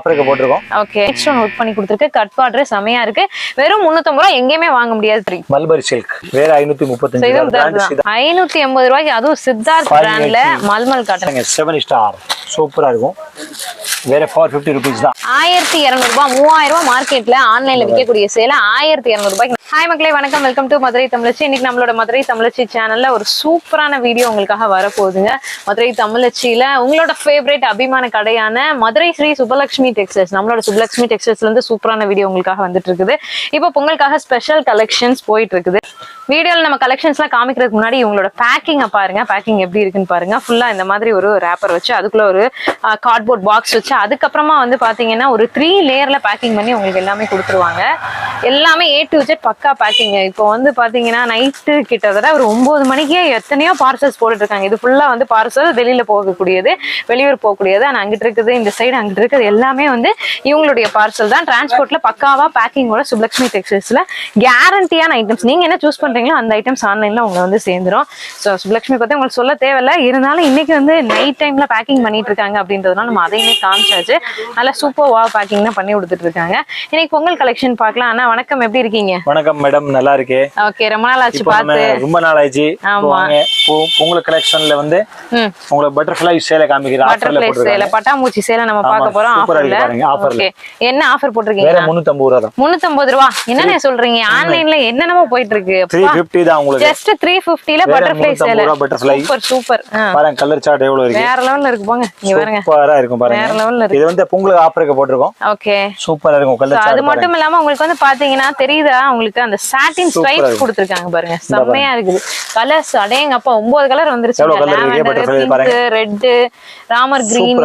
ஆஃபருக்கு போட்டுருக்கோம். Okay, stone work பண்ணி கொடுத்துருக்கு. கட் பார்டர் செமையா இருக்கு. வெறும் 350 ரூபாய், எங்கேயுமே வாங்க முடியாது. மல்பரி சில்க் வேற 535. 580 ரூபாய்க்கு, அதுவும் சித்தார்த் பிராண்ட்ல மல்மல் காட்டன் 7 ஸ்டார் சூப்பரா இருக்கும். வேற 450 ரூபீஸ் தான். 1200 ரூபாய், 3000 ரூபாய் மார்க்கெட்ல ஆன்லைன்ல விற்கக்கூடிய சேல 1200 ரூபாய்க்கு. ஹாய் மக்களே, வணக்கம். வெல்கம் டு மதுரை தமிழச்சி. இன்னைக்கு நம்மளோட மதுரை தமிழச்சி சேனல்ல ஒரு சூப்பரான வீடியோ உங்களுக்காக வரப்போகுதுங்க. மதுரை தமிழச்சியில உங்களோட ஃபேவரட் அபிமான கடையான மதுரை ஸ்ரீ சுபலட்சுமி டெக்ஸ்டைல்ஸ், நம்மளோட சுபலட்சுமி டெக்ஸ்டைல்ஸ்ல இருந்து சூப்பரான வீடியோ உங்களுக்காக வந்துட்டு இருக்குது. இப்போ பொங்கலுக்காக ஸ்பெஷல் கலெக்ஷன்ஸ் போயிட்டு இருக்குது. வீடியோல நம்ம கலெக்ஷன்ஸ்லாம் காமிக்கிறதுக்கு முன்னாடி இவங்களோட பேக்கிங்கை பாருங்க. பேக்கிங் எப்படி இருக்குன்னு பாருங்க. ஃபுல்லா இந்த மாதிரி ஒரு ரேப்பர் வச்சு, அதுக்குள்ள ஒரு கார்ட்போர்ட் பாக்ஸ் வச்சு, அதுக்கப்புறமா வந்து பாத்தீங்கன்னா ஒரு 3 லேயர்ல பேக்கிங் பண்ணி உங்களுக்கு எல்லாமே கொடுத்துருவாங்க. எல்லாமே A to Z பக்கா பேக்கிங். இப்போ வந்து பாத்தீங்கன்னா நைட்டு கிட்டத்தட்ட ஒரு 9 மணிக்கே எத்தனையோ பார்சல்ஸ் போட்டுட்டு இருக்காங்க. இது ஃபுல்லா வந்து பார்சல் வெளியில போகக்கூடியது, வெளியூர் போகக்கூடியது. ஆனா அங்கிட்டு இருக்குது, இந்த சைடு அங்கிட்டு இருக்குது, எல்லாமே வந்து இவங்களுடைய பார்சல் தான். டிரான்ஸ்போர்ட்ல பக்காவா பேக்கிங்கோட சுபலட்சுமி டெக்ஸ்டைல்ஸ்ல கேரண்டியான ஐட்டம்ஸ். நீங்க என்ன சூஸ் பண்றீங்களோ அந்த ஐட்டம்ஸ் ஆன்லைன்ல உங்களை வந்து சேர்ந்துரும். ஸோ சுபலட்சுமி பத்தி உங்களுக்கு சொல்ல தேவையில்லை. இருந்தாலும் இன்னைக்கு வந்து நைட் டைம்ல பேக்கிங் பண்ணிட்டு இருக்காங்க அப்படின்றதுனால நம்ம அதையுமே காமிச்சாச்சு. நல்லா சூப்பர் வா பேக்கிங் தான் பண்ணி கொடுத்துட்டு இருக்காங்க. இன்னைக்கு பொங்கல் கலெக்ஷன் பார்க்கலாம். அண்ணா வணக்கம், எப்படி இருக்கீங்க? வணக்கம் மேடம், நல்லா இருக்கே. ஓகே, ரொம்ப நாள் ஆச்சு பார்த்து. ரொம்ப நாள் ஆச்சு. பொங்கல் கலெக்ஷன்ல வந்து உங்களுக்கு பட்டர்ஃப்ளை சேலை காமிக்கிறேன். பட்டர்ஃப்ளை சேலை, பட்டாம்பூச்சி சேலை நம்ம பார்க்க போறோம். ஆஃபர்ல என்ன ஆஃபர் போட்டுருக்கீங்க? 350 ரூபா தான். 350 ரூபா என்னன்னு சொல்றீங்க? ஆன்லைன்ல என்னென்னமோ போயிட்டு இருக்கு. 350 தான் உங்களுக்கு. ஜஸ்ட் 350 ல பட்டர்ஃப்ளை சேலை. Super super. பாருங்க கலர் சார்ட் எவ்வளவு இருக்கு. வேற லெவல்ல இருக்கு போங்க. இங்க பாருங்க, சூப்பரா இருக்கும் பாருங்க. வேற லெவல்ல இருக்கு. இது வந்து பொங்கலுக்கு ஆஃபருக்கு போட்டுருக்கோம். ஓகே, சூப்பரா இருக்கும் கலர் சார்ட். அது மட்டும் இல்லாம உங்களுக்கு வந்து பாத்தீங்கன்னா தெரியுதா, உங்களுக்கு அந்த சாட்டின் ஸ்ட்ரைப்ஸ் கொடுத்திருக்காங்க பாருங்க. செம்மையா இருக்குது. கலர்ஸ் அடேங்கப்பா 9 கலர் வந்துருச்சு. Red, Ramar green.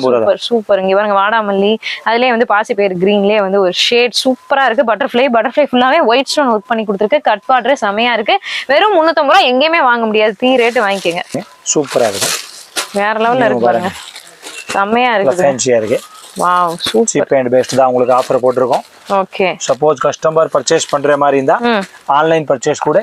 Super super. இங்க பாருங்க வாடாமல்லி, அதுலயே வந்து பாசி பயிர் கிரீன்லயே வந்து ஒரு ஷேட் சூப்பரா இருக்கு. பட்டர்ஃப்ளை ஃபுல்லாவே ஒயிட் ஸ்டோன் ஒர்க் பண்ணி கொடுத்துருக்கு. கட் பார்டர் செமையா இருக்கு. வெறும் 350 ரூபாய், எங்கேயுமே வாங்க முடியாது. தீ ரேட் வாங்கிக்கங்க. சூப்பரா இருக்கு. வேற லெவல்ல இருக்கு பாருங்க. செமையா இருக்கு. ஃபேன்சியா இருக்கு. Wow, super. Cheap and best தான் உங்களுக்கு ஆஃபர் போட்டுருக்கோம். ஓகே, சப்போஸ் கஸ்டமர் பர்ச்சேஸ் பண்ற மாதிரி இருந்தா ஆன்லைன் பர்ச்சேஸ் கூட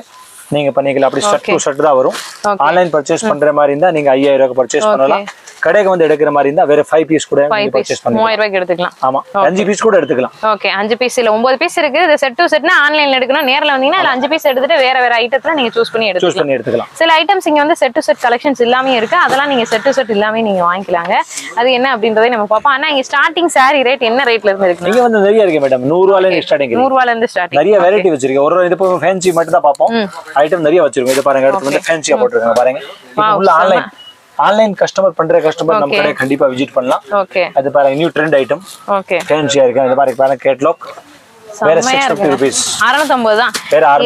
நீங்க பண்ணிக்கலாம். அப்படி ஷர்ட் டு ஷர்ட் தான் வரும். ஆன்லைன் பர்ச்சேஸ் பண்ற மாதிரி இருந்தா நீங்க 5000 ரூபாய்க்கு பர்ச்சேஸ் பண்ணலாம். கடைக்கு வந்து எடுக்கிற மாதிரி இருந்தா வேற 5 பீஸ் கூட நீங்க பர்ச்சேஸ் பண்ணலாம். 3000 ரூபாய்க்கு எடுத்துக்கலாம். ஆமா, 5 பீஸ் கூட எடுத்துக்கலாம். ஓகே, 5 பீஸ் இல்ல 9 பீஸ் இருக்கு. இது செட் டு செட்னா ஆன்லைன்ல எடுக்கணும். நேர்ல வந்தீங்கன்னா அதுல 5 பீஸ் எடுத்துட்டு வேற வேற ஐட்டத்துல நீங்க சூஸ் பண்ணி எடுத்துக்கலாம். சில ஐட்டம்ஸ் இங்க வந்து செட் டு செட் கலெக்ஷன்ஸ் எல்லாமே இருக்கு. அதெல்லாம் நீங்க செட் டு செட் எல்லாமே நீங்க வாங்கிக்கலாங்க. அது என்ன அப்படின்றதை நம்ம பாப்போம். ஆனா இங்க ஸ்டார்டிங் சாரி ரேட் என்ன ரேட்ல இருந்து இருக்கு? இங்க வந்து நிறைய இருக்கு மேடம். 100 ரூபாயில இருந்து ஸ்டார்டிங். 100 ரூபாயில இருந்து ஸ்டார்டிங். நிறைய வெரைட்டி வச்சிருக்கேன். ஒரு இது போய் ஃபேன்சி மட்டும் தான் பாப்போம். ஐட்டம் நிறைய வச்சிருக்கோம். இது பாருங்க, அடுத்து வந்து ஃபேன்சியா போட்டுருக்காங்க பாருங்க. இது உள்ள ஆன்லைன் கஸ்டமர் பண்ற கஸ்டமர் நம்ம கடை கண்டிப்பா விசிட் பண்ணலாம். ஓகே, அது பாருங்க நியூ ட்ரெண்ட் ஐட்டம். ஓகே, ஃபேன்சியா இருக்கு. இது பாருங்க கேட்லாக். வேற 650 ரூபீஸ். 650 தான்.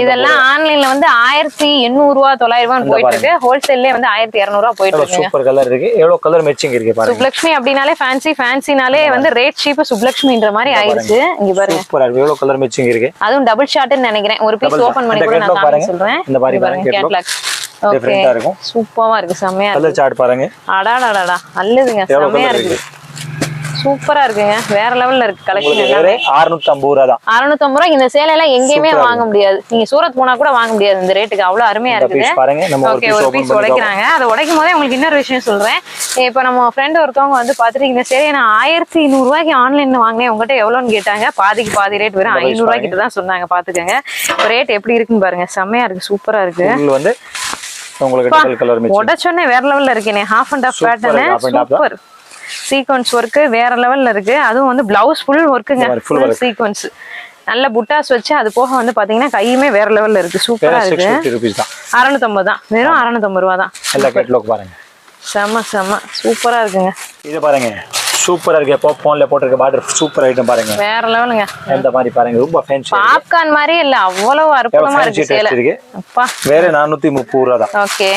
இதெல்லாம் ஆன்லைன்ல வந்து 1800 ரூபாய் 900 ரூபாய் போயிட்டு இருக்கு. ஹோல்சேல்லே வந்து 1200 ரூபாய் போயிட்டு இருக்கு. சூப்பர் கலர் இருக்கு. எவ்வளவு கலர் மேட்சிங் இருக்கு பாருங்க. சுப்லக்ஷ்மி அப்படினாலே ஃபேன்சினாலே வந்து ரேட் சீப் சுப்லக்ஷ்மின்ற மாதிரி ஆயிடுச்சு. இங்க பாருங்க சூப்பரா இருக்கு. எவ்வளவு கலர் மேட்சிங் இருக்கு. அதுவும் டபுள் ஷாட்னு நினைக்கிறேன். ஒரு பீஸ் ஓபன் பண்ணி கூட நான் காமிச்சு சொல்றேன். இந்த மாதிரி பாருங்க கேட்லாக். டிஃபரெண்டா இருக்கும். சூப்பரா இருக்கு. செமையா இருக்கு. கலர் சார்ட் பாருங்க. அடாடாடா நல்லதுங்க. செமையா இருக்கு. சூப்பரா இருக்குங்க. வேற லெவல்ல இருக்கு கலெக்ஷன். எல்லாமே 650 ரூபாய் தான். 650 ரூபாய். இந்த சேலை எல்லாம் எங்கேயுமே வாங்க முடியாது. நீங்க சூரத் போனா கூட வாங்க முடியாது இந்த ரேட்டுக்கு. அவ்வளவு அருமையா இருக்குது. ஓகே, ஒரு பீஸ் உடைக்கிறாங்க. அதை உடைக்கும் போதே உங்களுக்கு இன்னொரு விஷயம் சொல்றேன். இப்ப நம்ம ஃப்ரெண்ட் ஒருத்தவங்க வந்து பாத்துட்டு இந்த சேலையை நான் 1200 ரூபாய்க்கு ஆன்லைன்ல வாங்கினேன், உங்ககிட்ட எவ்வளவுன்னு கேட்டாங்க. பாதிக்கு பாதி ரேட் வெறும் 500 ரூபாய் கிட்ட தான் சொன்னாங்க. பாத்துக்கங்க ரேட் எப்படி இருக்குன்னு பாருங்க. செம்மையா இருக்கு. சூப்பரா இருக்கு. வந்து உங்களுக்கு டபுள் கலர் மேட்சிங். உடைச்சோனே வேற லெவல்ல இருக்கேனே. Half and half pattern super. Sequence work வேற லெவல்ல இருக்கு. அதுவும் வந்து பிளவுஸ் ஃபுல் ஒர்க்குங்க. Full sequence. நல்ல புட்டாஸ் வச்சு அது போக வந்து பாத்தீங்கன்னா கையுமே வேற லெவல்ல இருக்கு. சூப்பரா இருக்கு. 650 தான். வெறும் 650 ரூபாய் தான். எல்லா கேட்லாக் பாருங்க. செம சூப்பரா இருக்குங்க. இது பாருங்க சூப்பரா இருக்கு. பாப்கார்ன்ல போட்டுருக்க பார்டர் சூப்பர் ஐட்டம் பாருங்க. வேற லெவலுங்க. இந்த மாதிரி பாருங்க ரொம்ப ஃபேன்சி. பாப்கார்ன் மாதிரி இல்ல, அவ்வளவு அற்புதமா இருக்கு சேலை. அப்பா வேற 430 ரூபாய் தான். ஓகே,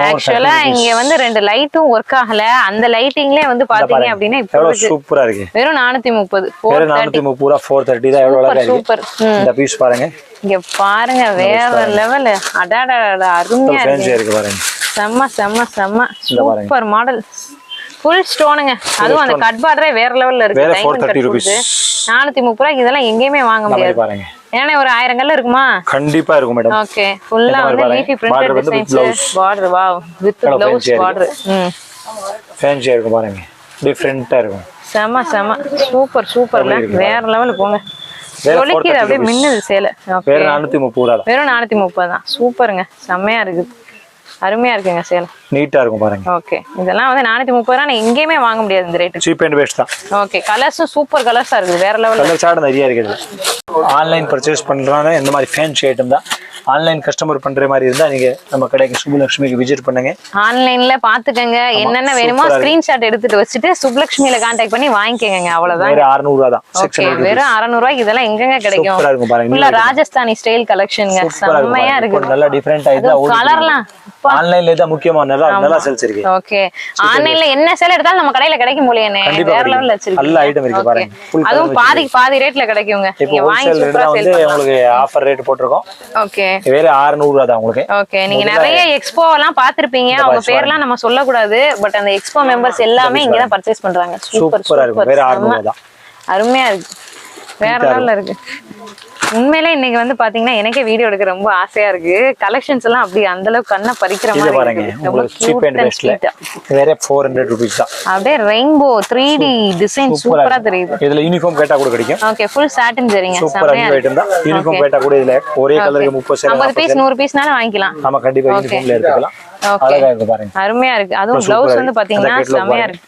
ஆக்சுவலா இங்க வந்து 2 லைட்டும் ஒர்க் ஆகல. அந்த லைட்டிங்லயே வந்து பாத்தீங்க அப்படின்னா இப்போ சூப்பரா இருக்கு. வெறும் 430. வேற 430 ரூபாய் 430 தான். எவ்வளவு அழகா இருக்கு. சூப்பர். இந்த பீஸ் பாருங்க. இங்க பாருங்க வேற லெவல். அடாடாடா அருமையா இருக்கு பாருங்க. செம்ம சூப்பர் மாடல். ஃபுல் ஸ்டோனுங்க. அதுவும் அந்த கட் பார்டரே வேற லெவல்ல இருக்கு. 430 ரூபாய். 430 ரூபாய்க்கு இதெல்லாம் எங்கேயுமே வாங்க முடியாது பாருங்க. ஏன்னா ஒரு 1000 கல்ல இருக்குமா? கண்டிப்பா இருக்கும் மேடம். ஓகே, ஃபுல்லா வந்து leafy printed designs. Border wow with blouse border. ஃபேன்சியா இருக்கும் பாருங்க. டிஃபரெண்டா இருக்கும். செம செம சூப்பர் சூப்பர்ல வேற லெவல் போங்க. ஒலிக்குது அப்படியே மின்னுது சேலை. வெறும் 430 தான். வெறும் 430 தான். சூப்பருங்க, செம்மையா இருக்குது, அருமையா இருக்குங்க சேலை. நீட்டா இருக்கும் பாருங்க. ஓகே, இதெல்லாம் வந்து 430 ரூபா எங்கேயுமே வாங்க முடியாது இந்த ரேட்டு. சீப் அண்ட் பெஸ்ட் தான். ஓகே, கலர்ஸும் சூப்பர் கலர்ஸா இருக்குது, வேற லெவல். கலர் சார்ட் நிறைய இருக்குது. ஆன்லைன் பர்ச்சேஸ் பண்றாங்க இந்த மாதிரி ஃபேன்சி ஐட்டம் தான். ஆன்லைன் கஸ்டமர் பண்ற மாதிரி இருந்தா நீங்க நம்ம கடைக்கு சுப்புலட்சுமிக்கு விசிட் பண்ணுங்க. ஆன்லைன்ல பாத்துக்கங்க, என்னென்ன வேணுமோ ஸ்கிரீன்ஷாட் எடுத்துட்டு வச்சுட்டு சுப்புலட்சுமியில கான்டாக்ட் பண்ணி வாங்கிக்கங்க, அவ்வளவுதான். வேற 600 ரூபா தான். வெறும் 600 ரூபாய்க்கு இதெல்லாம் எங்கங்க கிடைக்கும்? சூப்பரா இருக்கும் பாருங்க. இல்ல ராஜஸ்தானி ஸ்டைல் கலெக்ஷன்ங்க, செம்மையா இருக்கு. நல்ல டிஃபரண்ட் ஆயிடுது. கலர்லாம் ஆன்லைன்ல தான் முக்கியமா நல்லா சேல்ஸ் இருக்கு. ஓகே, ஆன்லைன்ல என்ன சேல் எடுத்தாலும் நம்ம கடையில கிடைக்கும் போலயே. வேற லெவல்ல வச்சிருக்கீங்க. நல்ல ஐட்டம் இருக்கு பாருங்க. அதுவும் பாதி ரேட்ல கிடைக்குங்க. நீங்க வாங்கி சூப்பரா சேல் பண்ணுங்க. உங்களுக்கு ஆஃபர் ரேட் போட்டுருக்கோம். ஓகே, வேற 600 ரூபா தான் உங்களுக்கு. ஓகே, நீங்க நிறைய எக்ஸ்போ எல்லாம் பாத்திருப்பீங்க, அவங்க பேர்லாம் நம்ம சொல்ல கூடாது. பட் அந்த எக்ஸ்போ மெம்பர்ஸ் எல்லாமே இங்க தான் பர்ச்சேஸ் பண்றாங்க. சூப்பரா இருக்கு. வேற 600 ரூபா தான். அருமையா இருக்கு, வேற லெவல்ல இருக்கு. உண்மையிலே இன்னைக்கு வந்து பாத்தீங்கன்னா எனக்கே வீடியோ எடுக்க ரொம்ப ஆசையா இருக்கு. கலெக்ஷன்ஸ் எல்லாம் அப்படி அந்த அளவுக்கு கண்ணை பறிக்கிற மாதிரி பாருங்க. உங்களுக்கு சீப் அண்ட் பெஸ்ட்ல வேற 400 ரூபீஸ் தான். அப்படியே ரெயின்போ 3D டிசைன் சூப்பரா தெரியுது. இதுல யூனிஃபார்ம் கேட்டா கூட கிடைக்கும். ஓகே, ஃபுல் சாட்டின் சரிங்க. சூப்பரா ஐட்டம் தான். யூனிஃபார்ம் கேட்டா கூட இதுல ஒரே கலருக்கு 30 பீஸ் 100 பீஸ்னால வாங்கிக்கலாம். நம்ம கண்டிப்பா யூனிஃபார்ம்ல எடுத்துக்கலாம். அழகா இருக்கு பாருங்க. அருமையா இருக்கு. அதுவும் ப்ளவுஸ் வந்து பாத்தீங்கன்னா செமையா இருக்கு,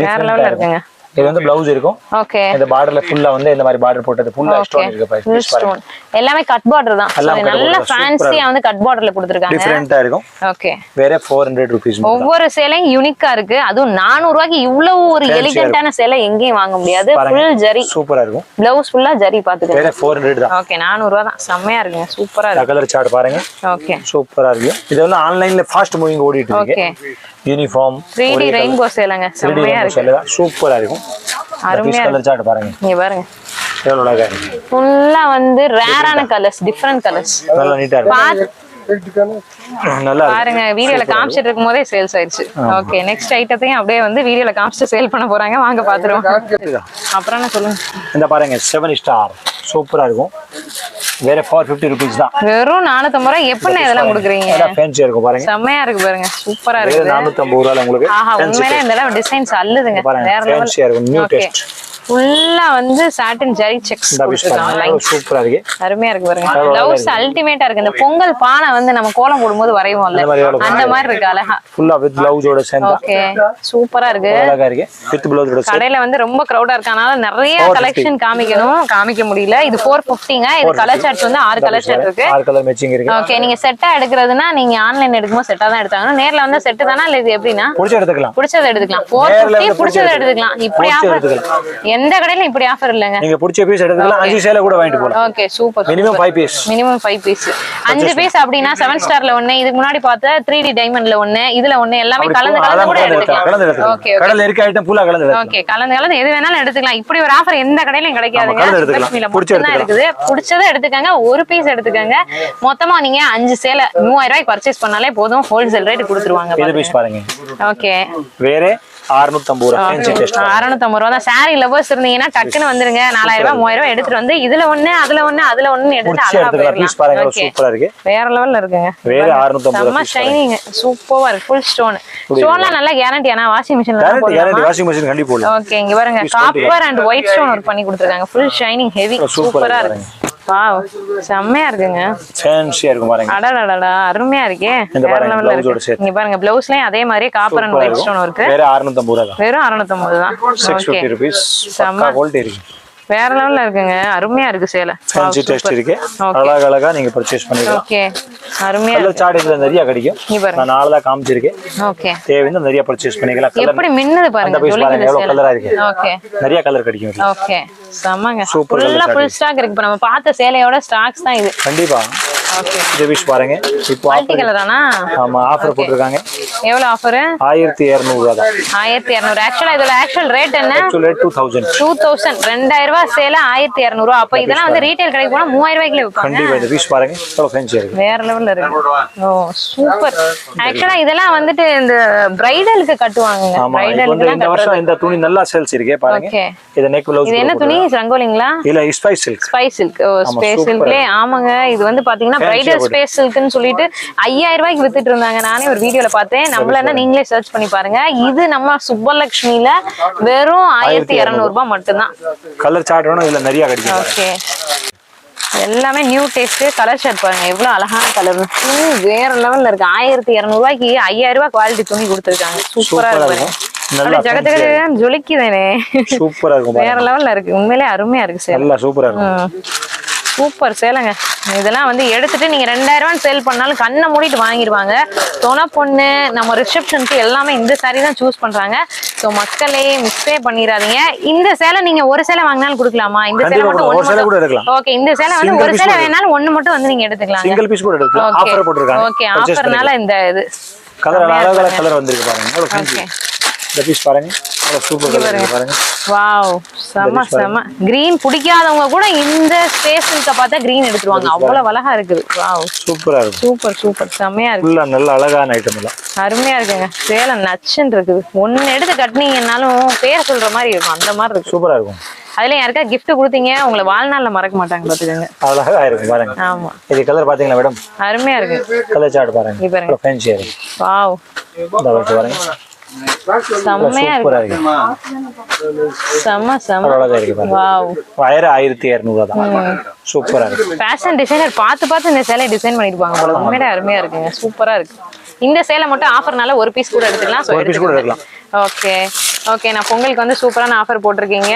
வேற லெவல்ல இருக்குங்க. இது வந்து ப்ளவுஸ் இருக்கும். ஓகே, இந்த பார்டர்ல ஃபுல்லா வந்து இந்த மாதிரி பார்டர் போட்டது ஃபுல்லா ஸ்டோன் இருக்கு பாருங்க. எல்லாமே கட் பார்டர் தான். நல்ல ஃபேன்சியா வந்து கட் பார்டர்ல கொடுத்திருக்காங்க. டிஃபரண்டா இருக்கும். ஓகே, வேற 400 ரூபீஸ். ஒவ்வொரு சேலையும் யூனிக்கா இருக்கு. அதுவும் 400 ரூபாய்க்கு இவ்வளவு ஒரு எலிகன்ட்டான சேலை எங்கேயும் வாங்க முடியாது. ஃபுல் ஜரி சூப்பரா இருக்கும். ப்ளவுஸ் ஃபுல்லா ஜரி பாத்துக்கங்க. வேற 400 தான். ஓகே, 400 ரூபாய் தான். செமையா இருக்குங்க, சூப்பரா இருக்கு. கலர் சார்ட் பாருங்க. ஓகே, சூப்பரா இருக்கு. இது வந்து ஆன்லைன்ல ஃபாஸ்ட் மூவிங் ஓடிட்டு இருக்கு. ஓகே, யூனிஃபார்ம் 3D ரெயின்போ சேலைங்க, செமையா இருக்கு. சூப்பரா இருக்கும். அருமையா கலர் சார்ட் பாருங்க. நீங்க பாருங்க, எவ்வளவு அழகா இருக்கு. ஃபுல்லா வந்து ரேரான கலர்ஸ், டிஃபரண்ட் கலர்ஸ். நல்லா நீட்டா இருக்கு. நல்லா பாருங்க, வீடியோல காமிச்சிட்டு இருக்கும் போதே சேல்ஸ் ஆயிருச்சு. ஓகே, நெக்ஸ்ட் ஐட்டத்தையும் அப்படியே வந்து வீடியோல காமிச்சிட்டு சேல் பண்ண போறாங்க. வாங்க பாத்துருவோம். அப்புறம் என்ன சொல்லுங்க. இந்த பாருங்க 7 ஸ்டார் சூப்பரா இருக்கும். வேற 450 ரூபீஸ் தான். வெறும் 450 ரூபாய். எப்படி இதெல்லாம் கொடுக்குறீங்க? ஃபேன்சியா இருக்கும் பாருங்க. செமையா இருக்கு பாருங்க, சூப்பரா இருக்கு. 450 ரூபாயில உங்களுக்கு. ஆஹா, உண்மையிலே இந்த டிசைன்ஸ் அல்லுதுங்க, வேற லெவல். ஃபேன்சியா இருக்கும். New test. ஃபுல்லா வந்து சாட்டின் ஜரி செக்ஸ் போட்டுருக்காங்க. சூப்பரா இருக்கு. அருமையா இருக்கு பாருங்க. ப்ளவுஸ் அல்டிமேட்டா இருக்கு. இந்த பொங்கல் பானை வந்து நம்ம கோலம் போடும்போது வரைவோம்ல, அந்த மாதிரி இருக்கு. அழகா ஃபுல்லா வித் ப்ளவுஸோட சேர்ந்து. ஓகே, சூப்பரா இருக்கு. அழகா இருக்கு. வித் ப்ளவுஸோட சேர்ந்து. கடையில வந்து ரொம்ப கிரவுடா இருக்கனால நிறைய கலெக்ஷன் காமிக்க முடியல. இது 450ங்க. இது கலர் சார்ட்ஸ் வந்து 6 கலர் சார்ட் இருக்கு. 6 கலர் மேட்சிங் இருக்கு. ஓகே, நீங்க செட்டா எடுக்கிறதுனா நீங்க ஆன்லைன் எடுக்கும்போது செட்டா தான் எடுத்தாங்க. நேர்ல வந்து செட் தானா இல்ல இது எப்படினா புடிச்சத எடுத்துக்கலாம். புடிச்சத எடுத்துக்கலாம். 450 புடிச்சத எடுத்துக்கலாம். இப்படி ஆஃபர் எந்த கடையில இப்படி ஆஃபர் இல்லங்க. நீங்க புடிச்ச பீஸ் எடுத்துக்கலாம். 5 சேல கூட வாங்கிட்டு போலாம். Okay, super. Minimum 5 piece. Minimum 5 piece. 5 piece அப்படினா 7 ஸ்டார்ல ஒண்ணு, இதுக்கு முன்னாடி பார்த்த 3D டைமண்ட்ல ஒண்ணு, இதுல ஒண்ணு, எல்லாமே கலந்து கூட எடுத்துக்கலாம். ஓகே, கடையில இருக்க ஐட்டம் ஃபுல்லா கலந்து எடுத்துக்கலாம். ஓகே, கலந்து எது வேணாலும் எடுத்துக்கலாம். இப்படி ஒரு ஆஃபர் எந்த கடையிலயும் கிடைக்காதுங்க. லட்சுமில மட்டும் தான் இருக்குது. புடிச்சதை எடுத்துக்கங்க. ஒரு பீஸ் எடுத்துக்கங்க. மொத்தமா நீங்க 5 சேல 3000 ரூபாய்க்கு பர்ச்சேஸ் பண்ணாலே போதும். ஹோல்சேல் ரேட் கொடுத்துருவாங்க. இது பீஸ் பாருங்க. ஓகே, வேற 650 ரூபாய். ஃபேன்சி டெஸ்ட் 650 ரூபாய் தான். சாரி லவர்ஸ் இருந்தீங்கன்னா டக்குன்னு வந்துருங்க. 4000 ரூபாய் 3000 ரூபாய் எடுத்துட்டு வந்து இதுல ஒண்ணு அதுல ஒண்ணு அதுல ஒண்ணு எடுத்து அழகா எடுத்துக்கலாம். பீஸ் பாருங்க, சூப்பரா இருக்கு. வேற லெவல்ல இருக்குங்க. வேற 650 ரூபாய். ஷைனிங் சூப்பரா இருக்கு. Full stone. ஸ்டோன்லாம் நல்ல கேரண்டி. ஆனா வாஷிங் மிஷின்ல கேரண்டி. வாஷிங் மிஷின் கண்டிப்பா போடலாம். ஓகே, இங்க பாருங்க copper and white stone work பண்ணி கொடுத்திருக்காங்க. ஃபுல் ஷைனிங் ஹெவி சூப்பரா இருக்கு. வாவ், செம்மையா இருக்குங்க. ஃபேன்சியா இருக்கும் பாருங்க. அடடடடா, அருமையா இருக்கே. வேற லெவல்ல இருக்கு. இங்க பாருங்க ப்ளவுஸ்லயும் அதே மாதிரி காப்பர் அண்ட் ஒயிட் ஸ்டோன் இருக்கு. வேற 650 ரூபாய். வெறும் 650 தான். 650 ரூபீஸ். பக்கா குவாலிட்டி இருக்கு. வேற லெவல்ல இருக்குங்க. அருமையா இருக்கு சேலை. ஃபேன்சி டெஸ்ட் இருக்கு. அழகா நீங்க பர்சேஸ் பண்ணிக்கலாம். ஓகே, அருமையா கலர் சார்ட் இதுல நிறைய கிடைக்கும். நான் 4 தான் காமிச்சிருக்கேன். ஓகே, தேவைன்னா நிறைய பர்ச்சேஸ் பண்ணிக்கலாம். எப்படி மின்னுது பாருங்க. எவ்வளவு கலரா இருக்கு. ஓகே, நிறைய கலர் கிடைக்கும். ஓகே, செம்மங்க. ஃபுல்லா ஃபுல் ஸ்டாக் இருக்கு. இப்ப நம்ம பார்த்த சேலையோட ஸ்டாக்ஸ் தான் இது. கண்டிப்பா. ஓகே, இது பீஸ் பாருங்க. இப்போ மல்டி கலரானா? ஆமா, ஆஃபர் போட்டுருக்காங்க. எவ்வளவு ஆஃபர்? 1200 ரூபாய் தான். 1200. ஆக்சுவலா இதோட ஆக்சுவல் ரேட் என்ன? Actual rate 2000. 2000 ரூபாய் சேலை 1200 ரூபாய். அப்ப இதெல்லாம் வந்து ரீட்டைல் கடைக்கு போனா 3000 ரூபாய்க்குல விப்பாங்க. கண்டிப்பா. இந்த பீஸ் பாருங்க, எவ்வளவு ஃபேன்சியா இருக்கு. வேற லெவல்ல இருக்கு. ஓ, சூப்பர். ஆக்சுவலா இதெல்லாம் வந்துட்டு இந்த பிரைடலுக்கு கட்டுவாங்க. பிரைடலுக்கு இந்த வருஷம் இந்த துணி நல்லா சேல்ஸ் இருக்கு பாருங்க. ஓகே, இது நெக் ப்ளவுஸ். இது என்ன துணி? ரங்கோலிங்களா? இல்ல, ஸ்பைஸ் சில்க். Spice silk. ஓ, ஸ்பைஸ் சில்க்லே. ஆமாங்க, இது வந்து பாத்தீங்கன்னா பிரைடல் ஸ்பேஸ்க்குன்னு சொல்லிட்டு 5000 ரூபாய்க்கு வித்துட்டு இருந்தாங்க. நானே ஒரு வீடியோல பார்த்தேன். நம்மள நீங்களே சர்ச் பண்ணி பாருங்க. இது நம்ம சுப்பலட்சுமியில வெறும் 1200 ரூபாய் மட்டும்தான். கலர் சார்ட் வேணும், இதுல நிறைய கிடைக்கும். ஓகே, எல்லாமே நியூ டேஸ்ட். கலர் ஷர்ட் பாருங்க எவ்வளவு அழகான கலர். துணி வேற லெவல்ல இருக்கு. 1200 ரூபாய்க்கு 5000 ரூபாய் குவாலிட்டி துணி கொடுத்துருக்காங்க. சூப்பரா இருக்கு. ஜகஜகன்னு ஜொலிக்குதானே, சூப்பரா இருக்கும். வேற லெவல்ல இருக்கு. உண்மையிலே அருமையா இருக்கு சேலை. நல்லா சூப்பரா இருக்கும். சூப்பர் சேலைங்க. இதெல்லாம் வந்து எடுத்துட்டு நீங்க 2000 ரூபாய் சேல் பண்ணாலும் கண்ணை மூடிட்டு வாங்கிடுவாங்க. தொணை பொண்ணு நம்ம ரிசப்ஷனுக்கு எல்லாமே இந்த சாரி தான் சூஸ் பண்றாங்க. சோ மக்களே மிஸ்ஸே பண்ணிடாதீங்க. இந்த சேலை நீங்க ஒரு சேலை வாங்கினாலும் கொடுக்கலாமா? இந்த சேலை மட்டும் ஒரு சேலை கூட எடுக்கலாம். ஓகே, இந்த சேலை வந்து ஒரு சேலை வேணாலும் ஒண்ணு மட்டும் வந்து நீங்க எடுத்துக்கலாம். சிங்கிள் பீஸ் கூட எடுக்கலாம். ஆஃபர் போட்டுருக்காங்க. ஓகே, ஆஃபர்னால இந்த இது கலர் அழகா கலர் வந்திருக்கு பாருங்க. ஓகே, இந்த பீஸ் பாருங்க. சூப்பர் கலர் பாருங்க. வாவ், செம செம. கிரீன் பிடிக்காதவங்க கூட இந்த ஸ்பேஸ்ல பார்த்தா கிரீன் எடுத்துருவாங்க. அவ்வளவு அழகா இருக்குது. வாவ், சூப்பரா இருக்கு. சூப்பர் சூப்பர், செமையா இருக்கு. ஃபுல்லா நல்ல அழகான ஐட்டம் எல்லாம் அருமையா இருக்குங்க. சேலை நச்சுன்னு இருக்குது. ஒன்னு எடுத்து கட்டினீங்கன்னாலும் பேர் சொல்ற மாதிரி இருக்கும். அந்த மாதிரி இருக்கு. சூப்பரா இருக்கும். அதுல யாருக்கா கிஃப்ட் கொடுத்தீங்க, உங்களை வாழ்நாள்ல மறக்க மாட்டாங்க பாத்துக்கோங்க. அழகா இருக்கு பாருங்க. ஆமா, இது கலர் பாத்தீங்களா மேடம்? அருமையா இருக்கு. கலர் சார்ட் பாருங்க. பாருங்க, ஃபேன்சியா இருக்கு. வாவ், பாருங்க. செம்மையா இருக்கு. செம்ம செம்ம அழகா இருக்கு பாருங்க. வாவ், 1200 தான். சூப்பரா இருக்கு. ஃபேஷன் டிசைனர் பார்த்து இந்த சேலை டிசைன் பண்ணிருப்பாங்க போல. உண்மையிலே அருமையா இருக்குங்க. சூப்பரா இருக்கு. இந்த சேலை மட்டும் ஆஃபர்னால ஒரு பீஸ் கூட எடுத்துக்கலாம். ஒரு பீஸ் கூட எடுக்கலாம். ஓகே ஓகே, நான் பொங்கலுக்கு வந்து சூப்பரான ஆஃபர் போட்டிருக்கீங்க.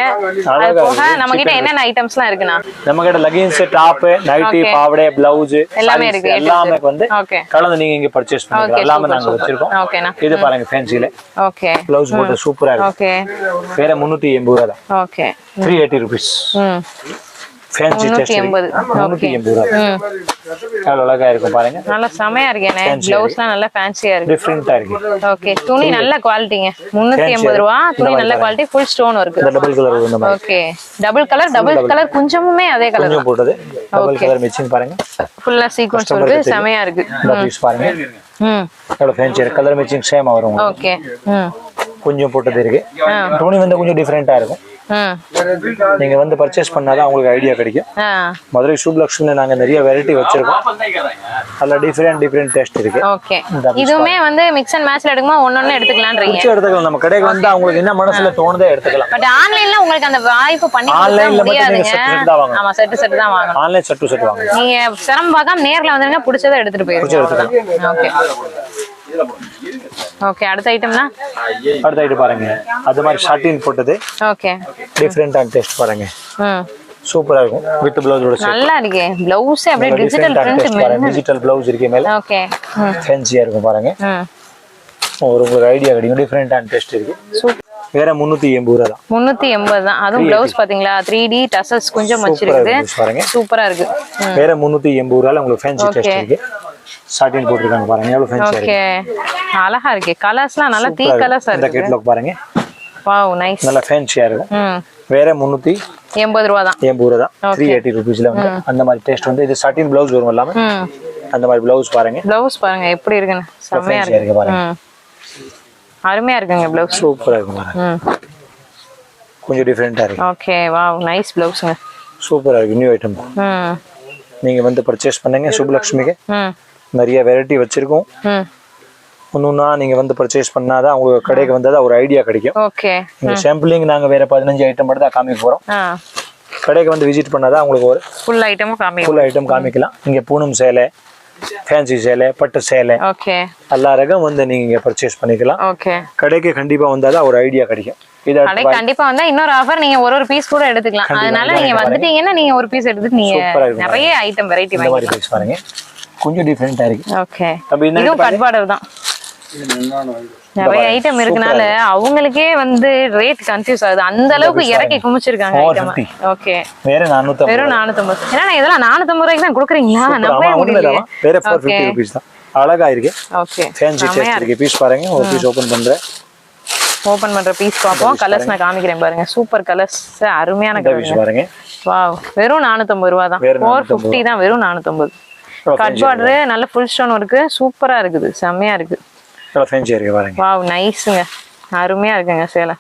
அது போக நம்ம கிட்ட என்னென்ன ஐட்டம்ஸ்லாம் இருக்குண்ணா? நம்ம கிட்ட லெகின்ஸ், டாப், நைட்டி, பாவாடை, பிளவுஸ் எல்லாமே இருக்கு. எல்லாமே வந்து கலந்து நீங்க இங்க பர்ச்சேஸ் பண்ணிக்கலாம். எல்லாமே நாங்க வச்சிருக்கோம். ஓகேண்ணா, இது பாருங்க ஃபேன்சில. ஓகே, பிளவுஸ் போட்டு சூப்பரா இருக்கு. ஓகே, வேற 380 ரூபாய் தான். Okay, 380 rupees. ஃபேன்சி டெஸ்ட் 380 ரூபாய். அழகா இருக்கும் பாருங்க. நல்ல செமையா இருக்கேனே. ப்ளவுஸ்லாம் நல்ல ஃபேன்சியா இருக்கு. டிஃபரண்டா இருக்கு. ஓகே, துணி நல்ல குவாலிட்டிங்க. 380 ரூபாய். துணி நல்ல குவாலிட்டி, ஃபுல் ஸ்டோன் இருக்கு. டபுள் கலர் இந்த மாதிரி. ஓகே, டபுள் கலர் குஞ்சமுமே அதே கலர் கொஞ்சம் போட்டது. டபுள் கலர் மேட்சிங் பாருங்க. ஃபுல்லா சீக்வென்ஸ் இருக்கு. செமையா இருக்கு. இந்த பீஸ் பாருங்க. எவ்வளவு ஃபேன்சி இருக்கு. கலர் மேட்சிங் சேமா வரும். ஓகே, கொஞ்சம் போட்டது இருக்கு. துணி வந்து கொஞ்சம் டிஃபரெண்டா இருக்கும். நீங்க வந்து பர்ச்சேஸ் பண்ணாதான் உங்களுக்கு ஐடியா கிடைக்கும். மதுரை சுப்லக்ஷ்மில நாங்க நிறைய வெரைட்டி வச்சிருக்கோம். அதுல டிஃபரெண்ட் டேஸ்ட் இருக்கு. ஓகே, இதுவுமே வந்து மிக்ஸ் அண்ட் மேட்ச்ல எடுக்குமா ஒண்ணொண்ணு எடுத்துக்கலாம்ன்றீங்க. எடுத்துக்கலாம். நம்ம கடைக்கு வந்து உங்களுக்கு என்ன மனசுல தோணுதோ எடுத்துக்கலாம். பட் ஆன்லைன்ல உங்களுக்கு அந்த வாய்ப்பு பண்ணி கொடுக்க முடியாதுங்க. ஆமா, செட் தான் வாங்கணும். ஆன்லைன் செட் வாங்க. நீங்க சிரமம் பார்க்காம நேர்ல வந்துருங்க. பிடிச்சதை எடுத்துட்டு போயிருங்க. ஓகே ஓகே, அடுத்த ஐட்டம்னா அடுத்த ஐட்டம் பாருங்க. அது மாதிரி ஷார்ட்டின் போட்டது. ஓகே, டிஃபரெண்டான டேஸ்ட் பாருங்க. சூப்பரா இருக்கும். வித் பிளவுஸோட நல்லா இருக்கு. பிளவுஸ் அப்படியே டிஜிட்டல் பிரிண்ட் பாருங்க. டிஜிட்டல் பிளவுஸ் இருக்கு மேல. ஓகே, ஃபேன்சியா இருக்கும் பாருங்க. ஒரு உங்களுக்கு ஐடியா கிடைக்கும். டிஃபரெண்டான டேஸ்ட் இருக்கு. வேற 380 ரூபாய் தான். 380 தான். அதுவும் பிளவுஸ் பாத்தீங்களா 3D டசல்ஸ் கொஞ்சம் வச்சிருக்கு. சூப்பரா இருக்கு. வேற 380 ரூபாய்ல உங்களுக்கு ஃபேன்சி டேஸ்ட் இருக்கு. சாட்டின் போட்டுருக்காங்க பாருங்க. எவ்வளவு ஃபேன்சியா இருக்கு. ஓகே, அழகா இருக்கு. கலர்ஸ்லாம் நல்ல தீ கலர்ஸா இருக்கு. இந்த கேட்லாக் பாருங்க. Wow, nice. நல்ல ஃபேன்சியா இருக்கும். வேற 380 ரூபாய் தான். 80 ரூபாய் தான். 380 ரூபீஸ்ல வந்து அந்த மாதிரி டேஸ்ட் வந்து. இது சாட்டின் பிளவுஸ் வரும் எல்லாமே. அந்த மாதிரி பிளவுஸ் பாருங்க. பிளவுஸ் பாருங்க எப்படி இருக்குன்னு. செமையா இருக்கு பாருங்க. அருமையா இருக்குங்க பிளவுஸ். சூப்பரா இருக்கு பாருங்க. கொஞ்சம் டிஃபரெண்டா இருக்கு. ஓகே, வாவ், நைஸ் பிளவுஸ்ங்க. சூப்பரா இருக்கு. New item. நீங்க வந்து பர்ச்சேஸ் பண்ணுங்க. சுப்லக்ஷ்மிக்கு நிறைய வெரைட்டி வச்சிருக்கோம். ஒண்ணுன்னா நீங்க வந்து பர்ச்சேஸ் பண்ணாதான் உங்களுக்கு கடைக்கு வந்தா ஒரு ஐடியா கிடைக்கும். ஓகே, நீங்க சாம்பிளிங் நாங்க வேற 15 ஐட்டம் மட்டும் தான் காமிக்க போறோம். கடைக்கு வந்து விசிட் பண்ணாதான் உங்களுக்கு ஒரு ஃபுல் ஐட்டம் காமிக்கலாம். இங்க பூனம் சேலை, ஃபேன்சி சேலை, பட்டு சேலை, ஓகே, எல்லா ரகம் வந்து நீங்க பர்ச்சேஸ் பண்ணிக்கலாம். ஓகே, கடைக்கு கண்டிப்பா வந்தாதான் ஒரு ஐடியா கிடைக்கும். கண்டிப்பா வந்தா இன்னொரு ஆஃபர் நீங்க ஒரு பீஸ் கூட எடுத்துக்கலாம். அதனால நீங்க வந்துட்டீங்கன்னா நீங்க ஒரு பீஸ் எடுத்துட்டு நீங்க நிறைய ஐட்டம் வெரைட்டி வாங்கிக்கலாம். பாருங்க, கொஞ்சம் டிஃபரெண்டா இருக்கு. ஓகே, இதுவும் கட் பார்டர் தான். நிறைய ஐட்டம் இருக்கனால அவங்களுக்கே வந்து ரேட் கன்ஃபியூஸ் ஆகுது. அந்த அளவுக்கு இறக்கி குமிச்சிருக்காங்க ஐட்டம். ஓகே, வெறும் 450. ஏன்னா இதெல்லாம் 450 ரூபாய்க்கு தான் கொடுக்குறீங்களா? நம்பவே முடியல. வேற 450 rupees தான். அழகா இருக்கு. ஓகே, ஃபேன்சி டேஸ்ட் இருக்கு. பீஸ் பாருங்க. ஒரு பீஸ் ஓபன் பண்றேன். ஓபன் பண்ற பீஸ் பாப்போம். கலர்ஸ் நான் காமிக்கிறேன் பாருங்க. சூப்பர் கலர்ஸ், அருமையான கலர்ஸ் பாருங்க. வாவ், வெறும் 450 ரூபாய் தான். 450 தான். வெறும் 450. கட் பார்டர் நல்ல ஃபுல் ஸ்டோன் இருக்கு. சூப்பரா இருக்குது. செமையா இருக்கு. ஃபேன்சி இருக்கு பாருங்க. வாவ், நைஸ்ங்க. அருமையா இருக்குங்க சேலை.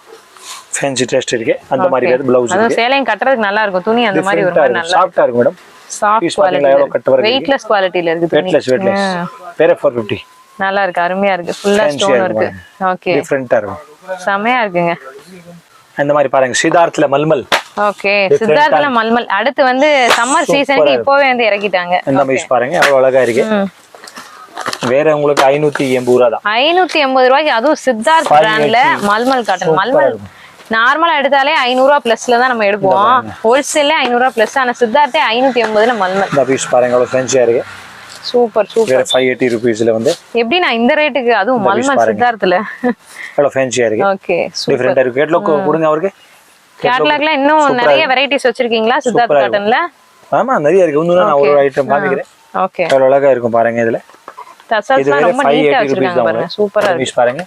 ஃபேன்சி டெஸ்ட் இருக்கு. அந்த மாதிரி பிளவுஸ் இருக்கு. அது சேலையும் கட்டறதுக்கு நல்லா இருக்கும். துணி அந்த மாதிரி ஒரு மாதிரி நல்லா சாஃப்ட்டா இருக்கு மேடம். சாஃப்ட் பீஸ் பாத்தீங்களா எவ்வளவு கட் வர்க் வெயிட்லெஸ் குவாலிட்டில இருக்கு துணி வெயிட்லெஸ் வேற 450 நல்லா இருக்கு அருமையா இருக்கு ஃபுல்லா ஸ்டோன் இருக்கு ஓகே டிஃபரண்டா இருக்கும் செமையா இருக்குங்க இந்த மாதிரி பாருங்க சித்தார்த்ல மல்மல் ஓகே சித்தார்த்ல மல்மல் அடுத்து வந்து சம்மர் சீசனுக்கு இப்போவே வந்து இறக்கிட்டாங்க இந்த பீஸ் பாருங்க எவ்வளவு அழகா இருக்கு வேற உங்களுக்கு 580 ரூபாய் தான் 580 ரூபாய்க்கு அதுவும் சித்தார்த் பிராண்ட்ல மல்மல் காட்டன் மல்மல் நார்மலா எடுத்தாலே 500 ரூபாய் பிளஸ்ல தான் நம்ம எடுப்போம் ஹோல்சேல்ல 500 ரூபாய் பிளஸ் ஆனா சித்தார்த்தே 580ல மல்மல் இந்த பீஸ் பாருங்க எவ்வளவு ஃபேன்சியா இருக்கு சூப்பர் வேற 580 ரூபீஸ்ல வந்து எப்படி நான் இந்த ரேட்டுக்கு அதுவும் மல்மல் சித்தார்த்ல எவ்வளவு ஃபேன்சியா இருக்கு ஓகே டிஃபரண்டா இருக்கு கேட்லாக் கொடுங்க அவருக்கு கேட்லாக்ல இன்னும் நிறைய வெரைட்டிஸ் வச்சிருக்கீங்களா சித்தார்த் காட்டன்ல ஆமா நிறைய இருக்கு இன்னும் நான் ஒரு ஐட்டம் காமிக்கிறேன் ஓகே எவ்வளவு அழகா இருக்கும் பாருங்க இதுல டசல்ஸ்லாம் ரொம்ப நீட்டா வச்சிருக்காங்க பாருங்க சூப்பரா இருக்கு பீஸ் பாருங்க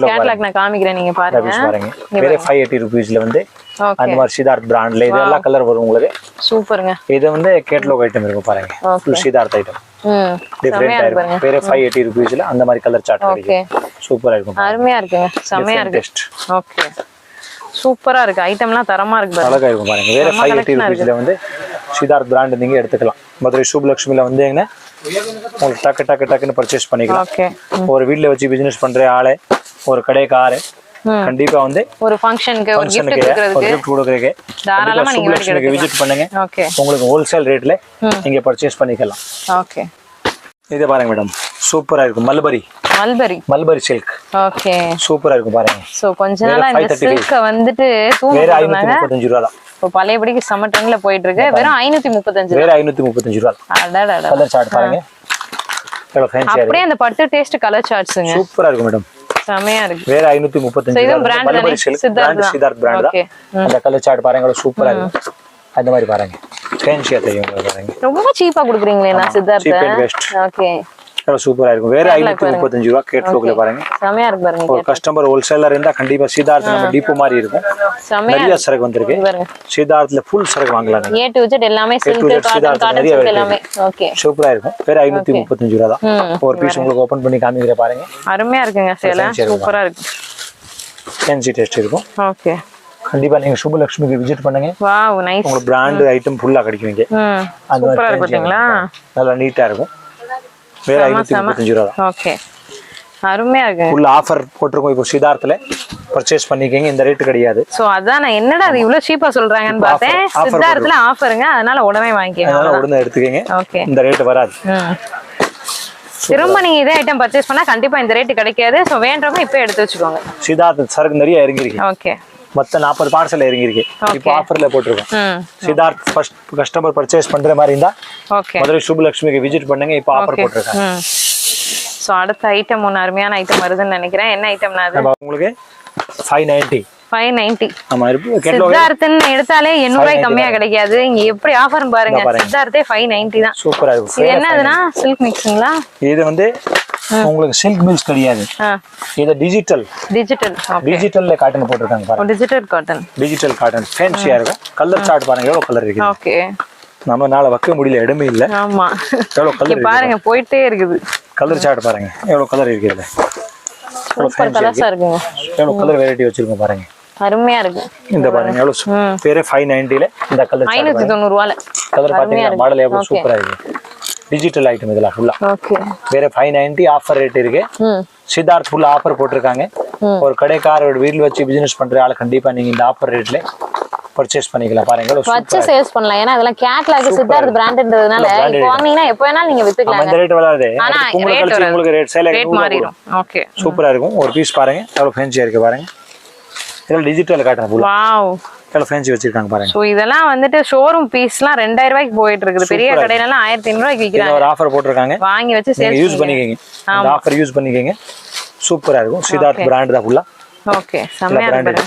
கேட்லாக் நான் காமிக்கிறேன் நீங்க பாருங்க பாருங்க வேற 580 ரூபீஸ்ல வந்து அந்த மாதிரி சித்தார்த் பிராண்ட்ல இது எல்லா கலர் வரும் உங்களுக்கு சூப்பர்ங்க இது வந்து கேட்லாக் ஐட்டம் இருக்கும் பாருங்க ஃபுல் சித்தார்த் ஐட்டம் டிஃபரண்டா இருக்கும் வேற 580 ரூபீஸ்ல அந்த மாதிரி கலர் சார்ட் ஓகே சூப்பரா இருக்கும் அருமையா இருக்குங்க செமையா இருக்கு ஓகே சூப்பரா இருக்கு ஐட்டம்லாம் தரமா இருக்கு பாருங்க அழகா இருக்கும் பாருங்க வேற 580 ரூபீஸ்ல வந்து சித்தார்த் பிராண்ட் நீங்க எடுத்துக்கலாம் மதுரை சுப்லக்ஷ்மில வந்தீங்கன்னா உங்களுக்கு டக்குன்னு பர்ச்சேஸ் பண்ணிக்கலாம் ஓகே ஒரு வீட்ல வச்சு பிசினஸ் பண்ற ஆளே ஒரு கடைக்காரே கண்டிப்பா வந்து ஒரு ஃபங்க்ஷனுக்கு ஒரு gift கொடுக்கறதுக்கு தாராளமா நீங்க சுப்லக்ஷ்மிக்கு விசிட் பண்ணுங்க ஓகே உங்களுக்கு ஹோல்சேல் ரேட்ல நீங்க பர்ச்சேஸ் பண்ணிக்கலாம் ஓகே இது பாருங்க மேடம் சூப்பரா இருக்கும் மல்பரி சில்க் ஓகே சூப்பரா இருக்கும் பாருங்க சோ கொஞ்ச நாளா இந்த சில்க் வந்துட்டு வேற 535 ரூபாய் தான் இப்போ பழையபடிக்கு சம்மர் ட்ரெண்ட்ல போயிட்டு இருக்கு வெறும் 535 வேற 535 ரூபாய் அடடடட கலர் சார்ட் பாருங்க எவ்வளவு ஃபேன்சியா இருக்கு அப்படியே அந்த பட்டு டேஸ்ட் கலர் சார்ட்ஸ்ங்க சூப்பரா இருக்கும் மேடம் செமையா இருக்கு வேற 535 mulberry silk brand Siddharth brand தான் அந்த கலர் சார்ட் பாருங்க எவ்வளவு சூப்பரா இருக்கு அந்த மாதிரி பாருங்க ஃபேன்சியா தெரியும் பாருங்க ரொம்ப சீப்பா குடுக்குறீங்களே நான் சித்தார்த் ஓகே எவ்வளவு சூப்பரா இருக்கும் வேற 535 ரூபாய் கேட்லாக்ல பாருங்க செமையா இருக்கு பாருங்க ஒரு கஸ்டமர் ஹோல்சேலர் இருந்தா கண்டிப்பா சித்தார்த் நம்ம டிப்போ மாதிரி இருக்கும் நிறைய சரக்கு வந்திருக்கு சித்தார்த்ல ஃபுல் சரக்கு வாங்கலாம் A to Z எல்லாமே சில்க் காட்டன் சில்க் எல்லாமே ஓகே சூப்பரா இருக்கும் வேற 535 ரூபாய் தான் ஒரு பீஸ் உங்களுக்கு ஓபன் பண்ணி காமிக்கிறேன் பாருங்க அருமையா இருக்குங்க சேல சூப்பரா இருக்கு ஃபேன்சி டேஸ்ட் இருக்கும் ஓகே கண்டிப்பா நீங்க சுபலட்சுமிக்கு விசிட் பண்ணுங்க வாவ் நைஸ் உங்களுக்கு பிராண்ட் ஐட்டம் ஃபுல்லா கிடைக்குங்க அந்த சூப்பரா இருக்கு பாத்தீங்களா நல்லா நீட்டா இருக்கும் வேற 535 ரூபாய் ஓகே அருமையா இருக்கு ஃபுல் ஆஃபர் போட்டுருக்கோம் இப்போ சித்தார்த்ல பர்ச்சேஸ் பண்ணிக்கங்க இந்த ரேட் கிடையாது சோ அதான் நான் என்னடா அது இவ்ளோ சீப்பா சொல்றாங்கன்னு பார்த்தேன் சித்தார்த்ல ஆஃபருங்க அதனால உடனே வாங்கிக்கங்க அதனால உடனே எடுத்துக்கங்க ஓகே இந்த ரேட் வராது திரும்ப நீங்க இதே ஐட்டம் பர்ச்சேஸ் பண்ணா கண்டிப்பா இந்த ரேட் கிடைக்காது சோ வேண்டறவங்க இப்பவே எடுத்து வச்சுக்கோங்க சித்தார்த் சரக்கு நிறைய இறங்கிருக்கு ஓகே மொத்தம் 40 பார்சல் இறங்கிருக்கு இப்போ ஆஃபர்ல போட்டுருக்கோம் சித்தார்த் ஃபர்ஸ்ட் கஸ்டமர் பர்ச்சேஸ் பண்ற மாதிரி இருந்தா ஓகே மதுரை சுபலட்சுமிக்கு விசிட் பண்ணுங்க இப்போ ஆஃபர் போட்டுருக்காங்க சோ அடுத்த ஐட்டம் ஒன்னு அருமையான ஐட்டம் வருதுன்னு நினைக்கிறேன் என்ன ஐட்டம்னா அது உங்களுக்கு 590 ஆமா சித்தார்த்னு எடுத்தாலே 800 ரூபாய் கம்மியா கிடைக்காது இங்க எப்படி ஆஃபர் பாருங்க சித்தார்த்தே 590 தான் சூப்பரா இருக்கு இது என்னதுன்னா சில்க் மிக்ஸிங்களா இது வந்து உங்களுக்கு சில்க் மில்ஸ் கிடையாது இது டிஜிட்டல்ல காட்டன் போட்டுருக்காங்க பாருங்க டிஜிட்டல் காட்டன் ஃபேன்சியா இருக்கும் கலர் சார்ட் பாருங்க எவ்வளவு கலர் இருக்கு ஓகே நம்ம நாளை வைக்க முடியல இடமே இல்ல ஆமா எவ்வளவு கலர் பாருங்க போயிட்டே இருக்குது கலர் சார்ட் பாருங்க எவ்வளவு கலர் இருக்குது சூப்பர் கலர்ஸா இருக்குங்க எவ்வளவு கலர் வெரைட்டி வச்சிருக்கோம் பாருங்க அருமையா இருக்கு இந்த பாருங்க எவ்வளவு பேரே 590 ல இந்த கலர் 590 ரூபாயில கலர் பாத்தீங்கன்னா மாடல் எவ்வளவு சூப்பரா இருக்கு டிஜிட்டல் ஐட்டம் இதெல்லாம் ஃபுல்லா ஓகே வேற 590 ஆஃபர் ரேட் இருக்கு சித்தார்த் ஃபுல் ஆஃபர் போட்டுருக்காங்க ஒரு கடைக்காரர் வீட்ல வச்சு பிசினஸ் பண்ற ஆளு கண்டிப்பா நீங்க இந்த ஆஃபர் ரேட்ல பர்ச்சேஸ் பண்ணிக்கலாம் பாருங்க வச்சு சேல்ஸ் பண்ணலாம் ஏன்னா அதெல்லாம் கேட்லாக் சித்தார்த் பிராண்ட்ன்றதுனால இப்போ வாங்குனீங்கன்னா எப்ப வேணாலும் நீங்க வித்துக்கலாம் அந்த ரேட் வராது ஆனா உங்களுக்கு ரேட் சேல் மாறிடும் ஓகே சூப்பரா இருக்கும் ஒரு பீஸ் பாருங்க எவ்வளவு ஃபேன்சியா இருக்கு பாருங்க இதெல்லாம் டிஜிட்டல் காட்டன் ஃபுல்லா வாவ் எவ்வளவு ஃபேன்சி வச்சிருக்காங்க பாருங்க சோ இதெல்லாம் வந்துட்டு ஷோரூம் பீஸ்லாம் 2000 ரூபாய்க்கு போயிட்டு இருக்குது பெரிய கடையில எல்லாம் 1500 ரூபாய்க்கு விக்கிறாங்க ஒரு ஆஃபர் போட்டுருக்காங்க வாங்கி வச்சு சேல்ஸ் யூஸ் பண்ணிக்கங்க அந்த ஆஃபர் யூஸ் பண்ணிக்கங்க சூப்பரா இருக்கும் சித்தார்த் பிராண்ட் தான் ஃபுல்லா ஓகே செமையா இருக்கு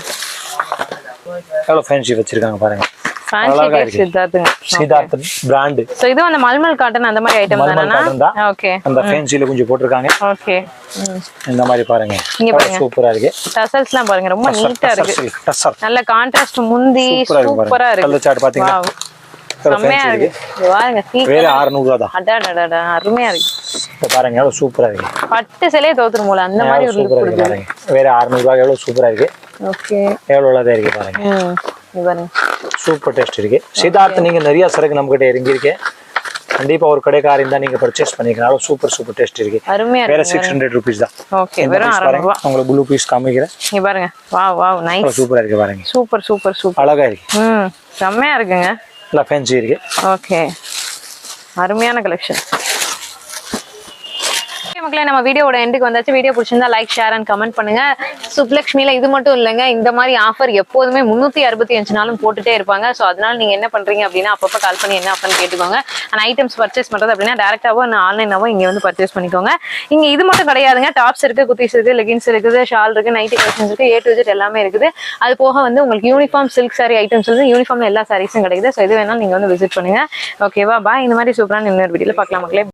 எவ்வளவு ஃபேன்சி வச்சிருக்காங்க பாருங்க ஃபேன்சி சித்தார்த் பிராண்ட் சோ இது அந்த மல்மல் காட்டன் அந்த மாதிரி ஐட்டம் தானா ஓகே அந்த ஃபேன்சில கொஞ்சம் போட்டுருக்காங்க ஓகே இந்த மாதிரி பாருங்க சூப்பரா இருக்கு டசல்ஸ்லாம் பாருங்க ரொம்ப நீட்டா இருக்கு நல்ல கான்ட்ராஸ்ட் முந்தி சூப்பரா இருக்கு கலர் சார்ட் பாத்தீங்களா செமையா இருக்கு பாருங்க வேற 600 ரூபாய் தான் அடடடடா அருமையா இருக்கு இத பாருங்க எவ்வளவு சூப்பரா இருக்கு பட்டு சேலைய தோத்துரும் போல அந்த மாதிரி ஒரு லுக் இருக்கு பாருங்க வேற 600 ரூபாய் எவ்வளவு சூப்பரா இருக்கு ஓகே எவ்வளவு அழகா இருக்கு பாருங்க இது பாருங்க சூப்பர் டேஸ்ட் இருக்கு. சித்தார்த் நீங்க நிறைய சரக்கு நம்ம கிட்ட இறங்கிருக்கு, கண்டிப்பா ஒரு கடைக்காரர் இருந்தா நீங்க பர்ச்சேஸ் பண்ணிக்கலாம். சூப்பர் சூப்பர் டேஸ்ட் இருக்கு. அருமையா வேற இருக்கு. 600 rupees தான். ஓகே, வெறும் 600 ரூபாய். உங்களுக்கு ப்ளூ பீஸ் காமிக்கிறேன். இங்க பாருங்க. Wow wow, nice. சூப்பரா இருக்கு பாருங்க. Super super super. அழகா இருக்கு. செம்மையா இருக்குங்க. நல்லா ஃபேன்சி இருக்கு. ஓகே, அருமையான கலெக்ஷன். மக்களே, நம்ம வீடியோட எண்டுக்கு வந்தாச்சு. வீடியோ பிடிச்சிருந்தா லைக், ஷேர் அண்ட் கமெண்ட் பண்ணுங்க. சுப்லக்ஷ்மியில இது மட்டும் இல்லைங்க, இந்த மாதிரி ஆஃபர் எப்போதுமே 365 நாளும் போட்டுட்டே இருப்பாங்க. ஸோ அதனால நீங்க என்ன பண்றீங்க அப்படின்னா அப்பப்போ கால் பண்ணி என்ன ஆஃபர்னு கேட்டுக்கோங்க. அண்ட் ஐட்டம்ஸ் பர்ச்சேஸ் பண்றது அப்படின்னா டேரக்டாவோ ஆன்லைனாவோ இங்க வந்து பர்ச்சேஸ் பண்ணிக்கோங்க. இங்க இது மட்டும் கிடையாதுங்க, டாப்ஸ் இருக்கு, குர்த்திஸ் இருக்கு, லெகின்ஸ் இருக்குது, ஷால் இருக்கு, நைட்டி கலெக்ஷன்ஸ் இருக்கு, A to Z எல்லாமே இருக்குது. அது போக வந்து உங்களுக்கு யூனிஃபார்ம் சில்க் சாரி ஐட்டம்ஸ் வந்து யூனிஃபார்ம்ல எல்லா சாரீஸும் கிடைக்குது. ஸோ இது வேணாலும் நீங்க வந்து விசிட் பண்ணுங்க. ஓகேவா? பாய். இந்த மாதிரி சூப்பரான இன்னொரு வீடியோல பார்க்கலாம் மக்களே.